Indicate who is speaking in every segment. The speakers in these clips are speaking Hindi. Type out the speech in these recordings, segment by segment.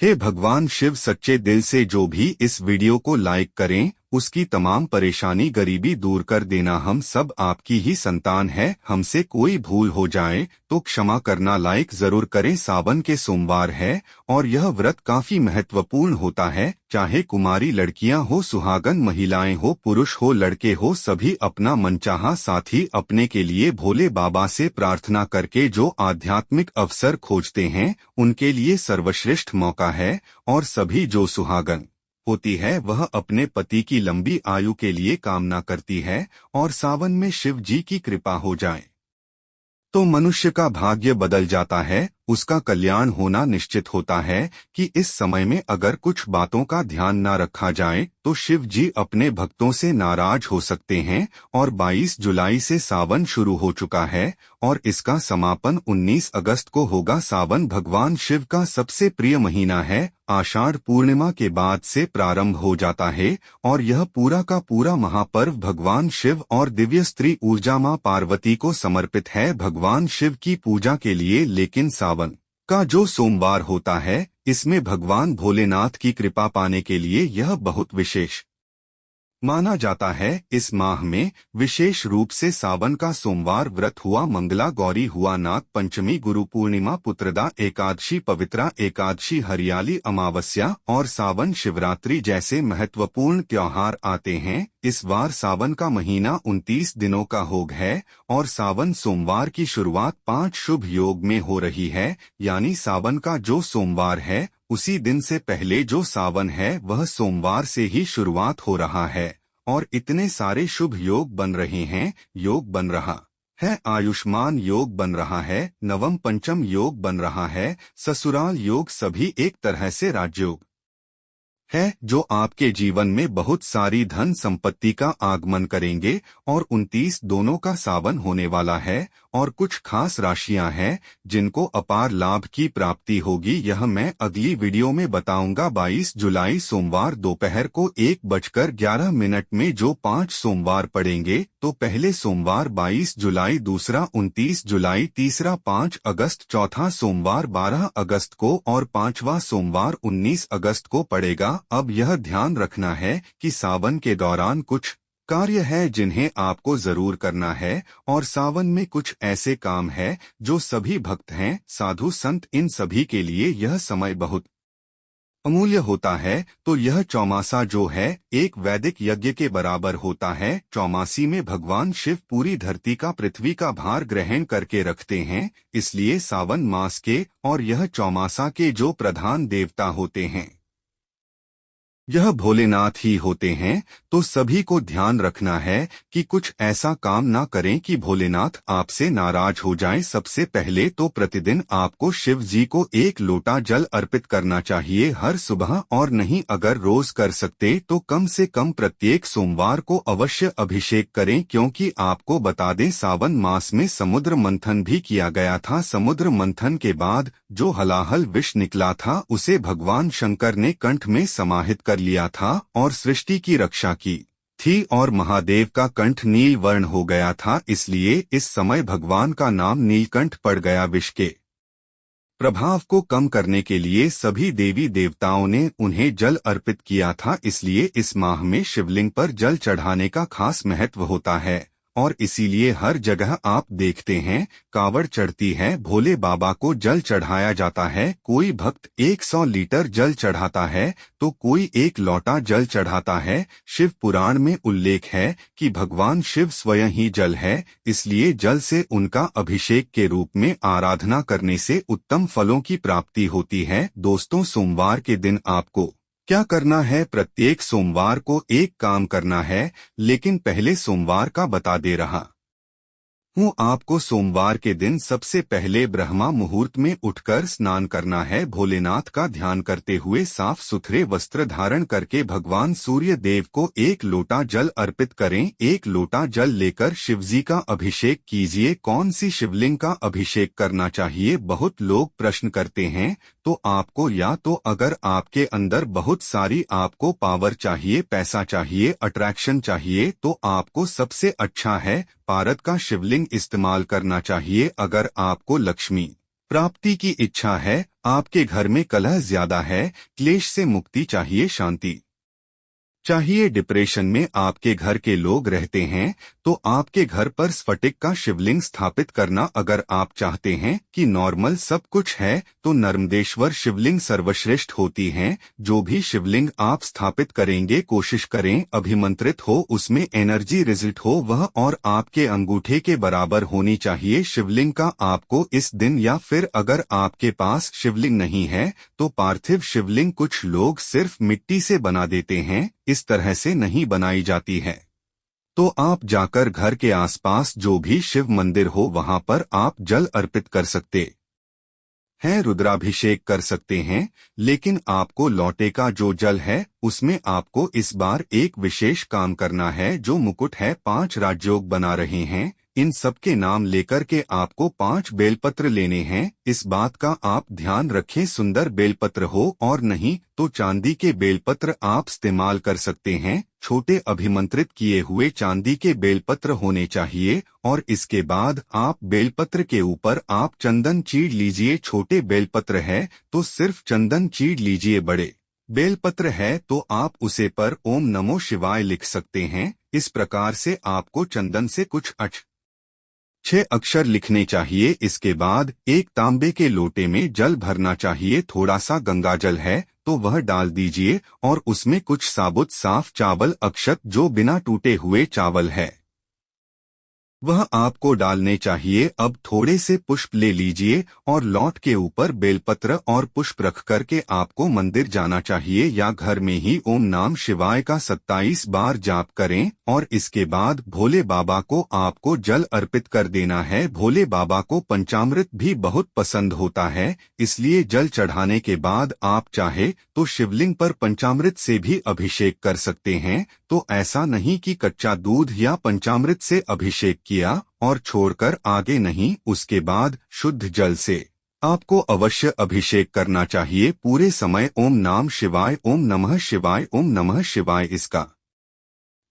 Speaker 1: हे भगवान शिव, सच्चे दिल से जो भी इस वीडियो को लाइक करें उसकी तमाम परेशानी गरीबी दूर कर देना। हम सब आपकी ही संतान है, हमसे कोई भूल हो जाए तो क्षमा करना। लाइक जरूर करें। सावन के सोमवार है और यह व्रत काफी महत्वपूर्ण होता है। चाहे कुमारी लड़कियां हो, सुहागन महिलाएं हो, पुरुष हो, लड़के हो, सभी अपना मनचाहा साथी अपने के लिए भोले बाबा से प्रार्थना करके जो आध्यात्मिक अवसर खोजते हैं उनके लिए सर्वश्रेष्ठ मौका है। और सभी जो सुहागन होती है वह अपने पति की लंबी आयु के लिए कामना करती है और सावन में शिव जी की कृपा हो जाए तो मनुष्य का भाग्य बदल जाता है, उसका कल्याण होना निश्चित होता है। कि इस समय में अगर कुछ बातों का ध्यान न रखा जाए तो शिव जी अपने भक्तों से नाराज हो सकते हैं। और 22 जुलाई से सावन शुरू हो चुका है और इसका समापन 19 अगस्त को होगा। सावन भगवान शिव का सबसे प्रिय महीना है। आषाढ़ पूर्णिमा के बाद से प्रारंभ हो जाता है और यह पूरा का पूरा महापर्व भगवान शिव और दिव्य स्त्री ऊर्जा मां पार्वती को समर्पित है। भगवान शिव की पूजा के लिए लेकिन सावन का जो सोमवार होता है इसमें भगवान भोलेनाथ की कृपा पाने के लिए यह बहुत विशेष माना जाता है। इस माह में विशेष रूप से सावन का सोमवार व्रत हुआ, मंगला गौरी हुआ, नाग पंचमी, गुरु पूर्णिमा, पुत्रदा एकादशी, पवित्रा एकादशी, हरियाली अमावस्या और सावन शिवरात्रि जैसे महत्वपूर्ण त्योहार आते हैं। इस बार सावन का महीना 29 दिनों का योग है और सावन सोमवार की शुरुआत 5 शुभ योग में हो रही है। यानी सावन का जो सोमवार है उसी दिन से पहले जो सावन है वह सोमवार से ही शुरुआत हो रहा है। और इतने सारे शुभ योग बन रहे हैं। योग बन रहा है आयुष्मान योग बन रहा है, नवम पंचम योग बन रहा है, ससुराल योग, सभी एक तरह से राजयोग है जो आपके जीवन में बहुत सारी धन संपत्ति का आगमन करेंगे। और 29 दोनों का सावन होने वाला है और कुछ खास राशियां हैं जिनको अपार लाभ की प्राप्ति होगी। यह मैं अगली वीडियो में बताऊंगा। 22 जुलाई सोमवार दोपहर को 1:11 में जो 5 सोमवार पड़ेंगे तो पहले सोमवार 22 जुलाई, दूसरा 29 जुलाई, तीसरा 5 अगस्त, चौथा सोमवार 12 अगस्त को और पांचवा सोमवार 19 अगस्त को पड़ेगा। अब यह ध्यान रखना है कि सावन के दौरान कुछ कार्य है जिन्हें आपको जरूर करना है और सावन में कुछ ऐसे काम है जो सभी भक्त हैं, साधु संत, इन सभी के लिए यह समय बहुत अमूल्य होता है। तो यह चौमासा जो है एक वैदिक यज्ञ के बराबर होता है। चौमासी में भगवान शिव पूरी धरती का, पृथ्वी का भार ग्रहण करके रखते हैं, इसलिए सावन मास के और यह चौमासा के जो प्रधान देवता होते हैं यह भोलेनाथ ही होते हैं। तो सभी को ध्यान रखना है कि कुछ ऐसा काम ना करें कि भोलेनाथ आपसे नाराज हो जाएं। सबसे पहले तो प्रतिदिन आपको शिव जी को 1 लोटा जल अर्पित करना चाहिए हर सुबह, और नहीं अगर रोज कर सकते तो कम से कम प्रत्येक सोमवार को अवश्य अभिषेक करें। क्योंकि आपको बता दें सावन मास में समुद्र मंथन भी किया गया था। समुद्र मंथन के बाद जो हलाहल विष निकला था उसे भगवान शंकर ने कंठ में समाहित कर लिया था और सृष्टि की रक्षा की थी और महादेव का कंठ नील वर्ण हो गया था, इसलिए इस समय भगवान का नाम नीलकंठ पड़ गया। विष के प्रभाव को कम करने के लिए सभी देवी देवताओं ने उन्हें जल अर्पित किया था, इसलिए इस माह में शिवलिंग पर जल चढ़ाने का खास महत्व होता है। और इसीलिए हर जगह आप देखते हैं कावड़ चढ़ती है, भोले बाबा को जल चढ़ाया जाता है। कोई भक्त 100 लीटर जल चढ़ाता है तो कोई 1 लोटा जल चढ़ाता है। शिव पुराण में उल्लेख है कि भगवान शिव स्वयं ही जल है, इसलिए जल से उनका अभिषेक के रूप में आराधना करने से उत्तम फलों की प्राप्ति होती है। दोस्तों, सोमवार के दिन आपको क्या करना है? प्रत्येक सोमवार को एक काम करना है, लेकिन पहले सोमवार का बता दे रहा हूँ आपको। सोमवार के दिन सबसे पहले ब्रह्मा मुहूर्त में उठकर स्नान करना है। भोलेनाथ का ध्यान करते हुए साफ सुथरे वस्त्र धारण करके भगवान सूर्य देव को 1 लोटा जल अर्पित करें। 1 लोटा जल लेकर शिवजी का अभिषेक कीजिए। कौन सी शिवलिंग का अभिषेक करना चाहिए? बहुत लोग प्रश्न करते हैं। तो आपको या तो अगर आपके अंदर बहुत सारी आपको पावर चाहिए, पैसा चाहिए, अट्रैक्शन चाहिए, तो आपको सबसे अच्छा है पारद का शिवलिंग इस्तेमाल करना चाहिए। अगर आपको लक्ष्मी प्राप्ति की इच्छा है, आपके घर में कलह ज्यादा है, क्लेश से मुक्ति चाहिए, शांति चाहिए, डिप्रेशन में आपके घर के लोग रहते हैं तो आपके घर पर स्फटिक का शिवलिंग स्थापित करना। अगर आप चाहते हैं कि नॉर्मल सब कुछ है तो नर्मदेश्वर शिवलिंग सर्वश्रेष्ठ होती हैं। जो भी शिवलिंग आप स्थापित करेंगे कोशिश करें अभिमंत्रित हो, उसमें एनर्जी रिजल्ट हो वह और आपके अंगूठे के बराबर होनी चाहिए शिवलिंग का आपको इस दिन। या फिर अगर आपके पास शिवलिंग नहीं है तो पार्थिव शिवलिंग कुछ लोग सिर्फ मिट्टी से बना देते हैं, इस तरह से नहीं बनाई जाती है। तो आप जाकर घर के आसपास जो भी शिव मंदिर हो वहां पर आप जल अर्पित कर सकते हैं, रुद्राभिषेक कर सकते हैं। लेकिन आपको लौटे का जो जल है उसमें आपको इस बार एक विशेष काम करना है। जो मुकुट है 5 राजयोग बना रहे हैं, इन सब के नाम लेकर के आपको 5 बेलपत्र लेने हैं। इस बात का आप ध्यान रखें, सुंदर बेलपत्र हो और नहीं तो चांदी के बेलपत्र आप इस्तेमाल कर सकते हैं। छोटे अभिमंत्रित किए हुए चांदी के बेलपत्र होने चाहिए। और इसके बाद आप बेलपत्र के ऊपर आप चंदन चीड़ लीजिए। छोटे बेलपत्र है तो सिर्फ चंदन चीड़ लीजिए, बड़े बेलपत्र है तो आप उसे पर ओम नमो शिवाय लिख सकते हैं। इस प्रकार से आपको चंदन से कुछ 6 अक्षर लिखने चाहिए। इसके बाद एक तांबे के लोटे में जल भरना चाहिए, थोड़ा सा गंगा जल है तो वह डाल दीजिए और उसमें कुछ साबुत साफ चावल अक्षत जो बिना टूटे हुए चावल है वह आपको डालने चाहिए। अब थोड़े से पुष्प ले लीजिए और लौट के ऊपर बेलपत्र और पुष्प रख करके आपको मंदिर जाना चाहिए या घर में ही ओम नाम शिवाय का 27 बार जाप करें। और इसके बाद भोले बाबा को आपको जल अर्पित कर देना है। भोले बाबा को पंचामृत भी बहुत पसंद होता है, इसलिए जल चढ़ाने के बाद आप चाहे तो शिवलिंग पर पंचामृत से भी अभिषेक कर सकते हैं। तो ऐसा नहीं कि कच्चा दूध या पंचामृत से अभिषेक किया और छोड़कर आगे नहीं, उसके बाद शुद्ध जल से आपको अवश्य अभिषेक करना चाहिए। पूरे समय ओम नाम शिवाय, ओम नमः शिवाय, ओम नमः शिवाय इसका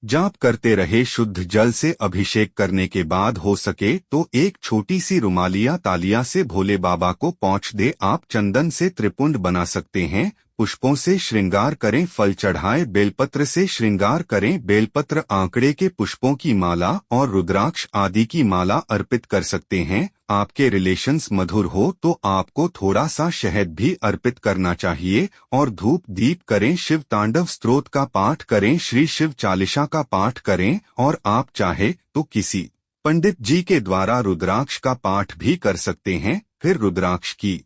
Speaker 1: जाप करते रहे। शुद्ध जल से अभिषेक करने के बाद हो सके तो एक छोटी सी रुमालिया तालिया से भोले बाबा को पहुँच दे। आप चंदन से त्रिपुंड बना सकते हैं, पुष्पों से श्रृंगार करें, फल चढ़ाए, बेलपत्र से श्रृंगार करें। बेलपत्र आंकड़े के पुष्पों की माला और रुद्राक्ष आदि की माला अर्पित कर सकते हैं। आपके रिलेशंस मधुर हो तो आपको थोड़ा सा शहद भी अर्पित करना चाहिए। और धूप दीप करें, शिव तांडव स्तोत्र का पाठ करें, श्री शिव चालीसा का पाठ करें। और आप चाहे तो किसी पंडित जी के द्वारा रुद्राक्ष का पाठ भी कर सकते हैं। फिर रुद्राक्ष की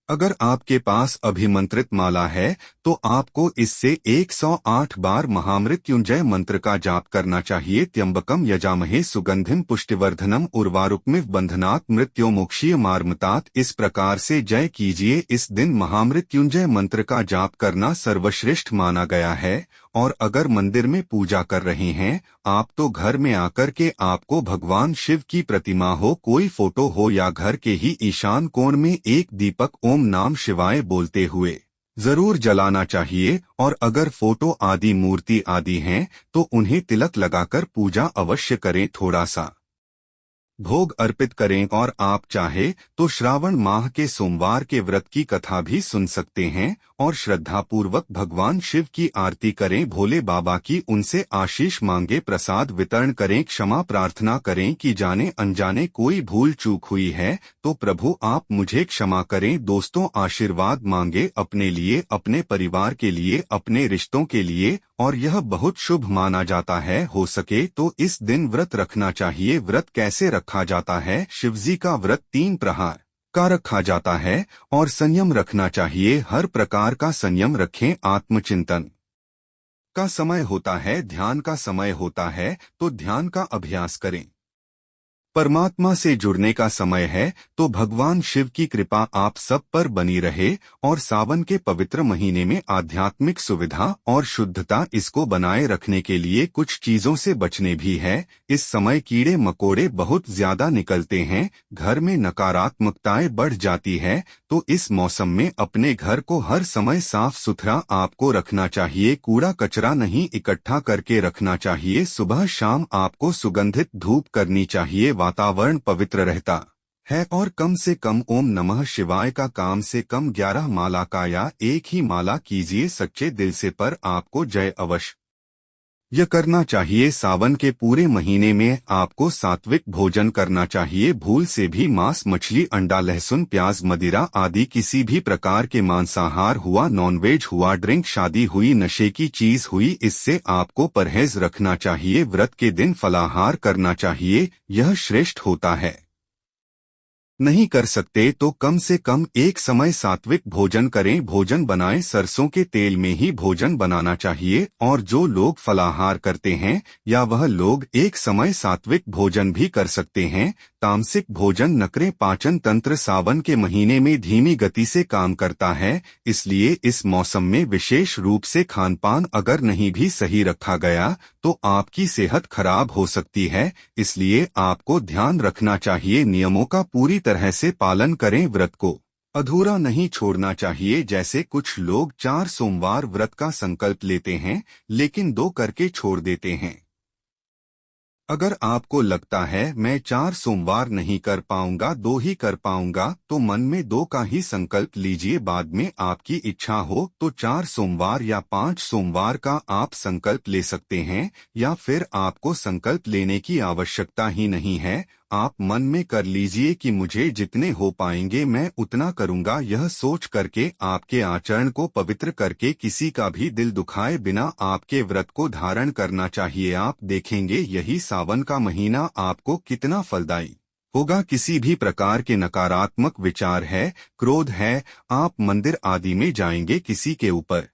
Speaker 1: अगर आपके पास अभिमंत्रित माला है तो आपको इससे 108 बार महामृत्युंजय मंत्र का जाप करना चाहिए। त्र्यंबकम यजामहे सुगंधिम पुष्टिवर्धनम उर्वारुकमिव बंधनात् मृत्योर्मुक्षीय मार्मतात्। इस प्रकार से जय कीजिए। इस दिन महामृत्युंजय मंत्र का जाप करना सर्वश्रेष्ठ माना गया है। और अगर मंदिर में पूजा कर रहे हैं आप तो घर में आकर के आपको भगवान शिव की प्रतिमा हो, कोई फोटो हो या घर के ही ईशान कोण में एक दीपक ओम नाम शिवाय बोलते हुए जरूर जलाना चाहिए। और अगर फोटो आदि मूर्ति आदि हैं तो उन्हें तिलक लगाकर पूजा अवश्य करें, थोड़ा सा भोग अर्पित करें। और आप चाहे तो श्रावण माह के सोमवार के व्रत की कथा भी सुन सकते हैं और श्रद्धापूर्वक भगवान शिव की आरती करें, भोले बाबा की उनसे आशीष मांगे, प्रसाद वितरण करें, क्षमा प्रार्थना करें कि जाने अनजाने कोई भूल चूक हुई है तो प्रभु आप मुझे क्षमा करें। दोस्तों आशीर्वाद मांगे अपने लिए, अपने परिवार के लिए, अपने रिश्तों के लिए। और यह बहुत शुभ माना जाता है। हो सके तो इस दिन व्रत रखना चाहिए। व्रत कैसे रखा जाता है? शिवजी का व्रत 3 प्रहर का रखा जाता है और संयम रखना चाहिए, हर प्रकार का संयम रखें। आत्मचिंतन का समय होता है, ध्यान का समय होता है तो ध्यान का अभ्यास करें। परमात्मा से जुड़ने का समय है तो भगवान शिव की कृपा आप सब पर बनी रहे। और सावन के पवित्र महीने में आध्यात्मिक सुविधा और शुद्धता इसको बनाए रखने के लिए कुछ चीजों से बचने भी है। इस समय कीड़े मकोड़े बहुत ज्यादा निकलते हैं, घर में नकारात्मकताएं बढ़ जाती है। तो इस मौसम में अपने घर को हर समय साफ सुथरा आपको रखना चाहिए, कूड़ा कचरा नहीं इकट्ठा करके रखना चाहिए। सुबह शाम आपको सुगंधित धूप करनी चाहिए, वातावरण पवित्र रहता है और कम से कम ओम नमः शिवाय का काम से कम 11 माला का या एक ही माला कीजिए सच्चे दिल से, पर आपको जय अवश्य यह करना चाहिए। सावन के पूरे महीने में आपको सात्विक भोजन करना चाहिए। भूल से भी मांस, मछली, अंडा, लहसुन, प्याज, मदिरा आदि किसी भी प्रकार के मांसाहार हुआ, नॉनवेज हुआ, ड्रिंक, शादी हुई, नशे की चीज हुई, इससे आपको परहेज रखना चाहिए। व्रत के दिन फलाहार करना चाहिए, यह श्रेष्ठ होता है। नहीं कर सकते तो कम से कम एक समय सात्विक भोजन करें। भोजन बनाएं, सरसों के तेल में ही भोजन बनाना चाहिए। और जो लोग फलाहार करते हैं या वह लोग एक समय सात्विक भोजन भी कर सकते हैं। तामसिक भोजन नकरे पाचन तंत्र सावन के महीने में धीमी गति से काम करता है, इसलिए इस मौसम में विशेष रूप से खान पान अगर नहीं भी सही रखा गया तो आपकी सेहत खराब हो सकती है। इसलिए आपको ध्यान रखना चाहिए, नियमों का पूरी तरह से पालन करें। व्रत को अधूरा नहीं छोड़ना चाहिए। जैसे कुछ लोग 4 सोमवार व्रत का संकल्प लेते हैं लेकिन 2 करके छोड़ देते हैं। अगर आपको लगता है मैं 4 सोमवार नहीं कर पाऊंगा, 2 ही कर पाऊंगा, तो मन में 2 का ही संकल्प लीजिए। बाद में आपकी इच्छा हो तो 4 सोमवार या 5 सोमवार का आप संकल्प ले सकते हैं, या फिर आपको संकल्प लेने की आवश्यकता ही नहीं है। आप मन में कर लीजिए कि मुझे जितने हो पाएंगे मैं उतना करूंगा। यह सोच करके आपके आचरण को पवित्र करके किसी का भी दिल दुखाए बिना आपके व्रत को धारण करना चाहिए। आप देखेंगे यही सावन का महीना आपको कितना फलदायी होगा। किसी भी प्रकार के नकारात्मक विचार है, क्रोध है, आप मंदिर आदि में जाएंगे, किसी के ऊपर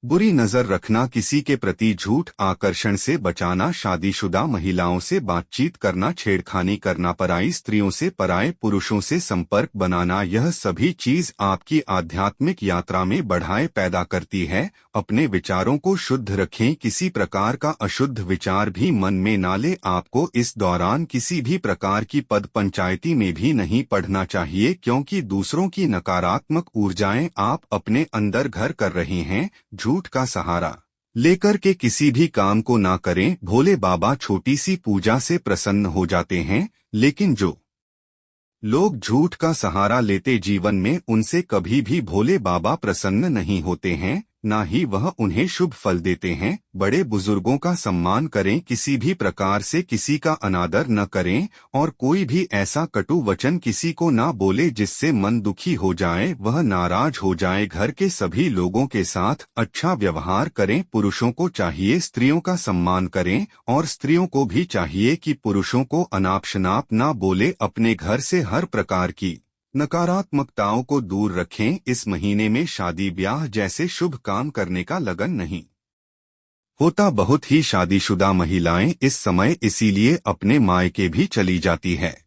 Speaker 1: बुरी नजर रखना, किसी के प्रति झूठ आकर्षण से बचाना, शादीशुदा महिलाओं से बातचीत करना, छेड़खानी करना, पराई स्त्रियों से, पराये पुरुषों से संपर्क बनाना, यह सभी चीज आपकी आध्यात्मिक यात्रा में बढ़ाए पैदा करती है। अपने विचारों को शुद्ध रखें, किसी प्रकार का अशुद्ध विचार भी मन में ना ले। आपको इस दौरान किसी भी प्रकार की पद पंचायती में भी नहीं पढ़ना चाहिए, क्योंकि दूसरों की नकारात्मक ऊर्जाएं आप अपने अंदर घर कर रहे हैं। झूठ का सहारा लेकर के किसी भी काम को ना करें। भोले बाबा छोटी सी पूजा से प्रसन्न हो जाते हैं, लेकिन जो लोग झूठ का सहारा लेते जीवन में, उनसे कभी भी भोले बाबा प्रसन्न नहीं होते हैं, ना ही वह उन्हें शुभ फल देते हैं। बड़े बुजुर्गों का सम्मान करें, किसी भी प्रकार से किसी का अनादर न करें, और कोई भी ऐसा कटु वचन किसी को ना बोले जिससे मन दुखी हो जाए, वह नाराज हो जाए। घर के सभी लोगों के साथ अच्छा व्यवहार करें। पुरुषों को चाहिए स्त्रियों का सम्मान करें, और स्त्रियों को भी चाहिए कि पुरुषों को अनाप शनाप ना बोले। अपने घर से हर प्रकार की नकारात्मकताओं को दूर रखें। इस महीने में शादी ब्याह जैसे शुभ काम करने का लगन नहीं होता। बहुत ही शादीशुदा महिलाएं इस समय इसीलिए अपने मायके भी चली जाती है,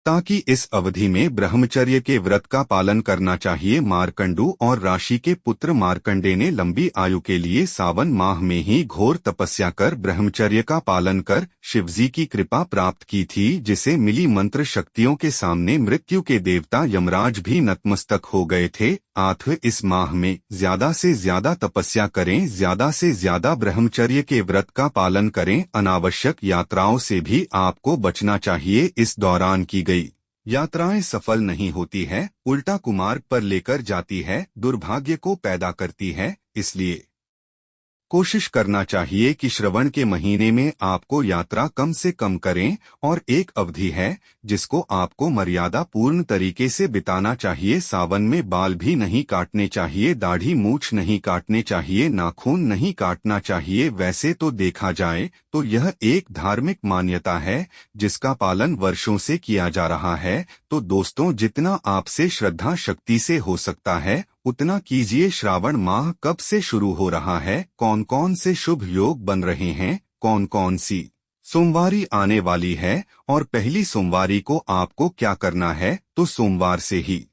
Speaker 1: ताकि इस अवधि में ब्रह्मचर्य के व्रत का पालन करना चाहिए। मार्कंडू और राशि के पुत्र मार्कंडे ने लंबी आयु के लिए सावन माह में ही घोर तपस्या कर ब्रह्मचर्य का पालन कर शिवजी की कृपा प्राप्त की थी, जिसे मिली मंत्र शक्तियों के सामने मृत्यु के देवता यमराज भी नतमस्तक हो गए थे। आठवें इस माह में ज्यादा से ज्यादा तपस्या करें, ज्यादा से ज्यादा ब्रह्मचर्य के व्रत का पालन करें। अनावश्यक यात्राओं से भी आपको बचना चाहिए। इस दौरान की गई यात्राएं सफल नहीं होती है, उल्टा कुमार्ग पर लेकर जाती है, दुर्भाग्य को पैदा करती है। इसलिए कोशिश करना चाहिए कि श्रवण के महीने में आपको यात्रा कम से कम करें। और एक अवधि है जिसको आपको मर्यादा पूर्ण तरीके से बिताना चाहिए। सावन में बाल भी नहीं काटने चाहिए, दाढ़ी मूछ नहीं काटने चाहिए, नाखून नहीं काटना चाहिए। वैसे तो देखा जाए तो यह एक धार्मिक मान्यता है जिसका पालन वर्षों से किया जा रहा है। तो दोस्तों, जितना आपसे श्रद्धा शक्ति से हो सकता है उतना कीजिए। श्रावण माह कब से शुरू हो रहा है, कौन कौन से शुभ योग बन रहे हैं, कौन कौन सी सोमवारी आने वाली है, और पहली सोमवारी को आपको क्या करना है, तो सोमवार से ही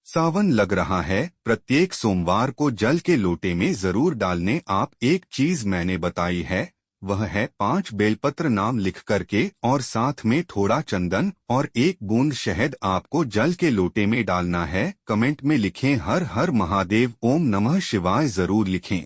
Speaker 1: सावन लग रहा है। प्रत्येक सोमवार को जल के लोटे में जरूर डालने। आप एक चीज मैंने बताई है, वह है 5 बेलपत्र नाम लिख करके और साथ में थोड़ा चंदन और 1 बूंद शहद आपको जल के लोटे में डालना है। कमेंट में लिखें हर हर महादेव, ओम नमः शिवाय जरूर लिखें।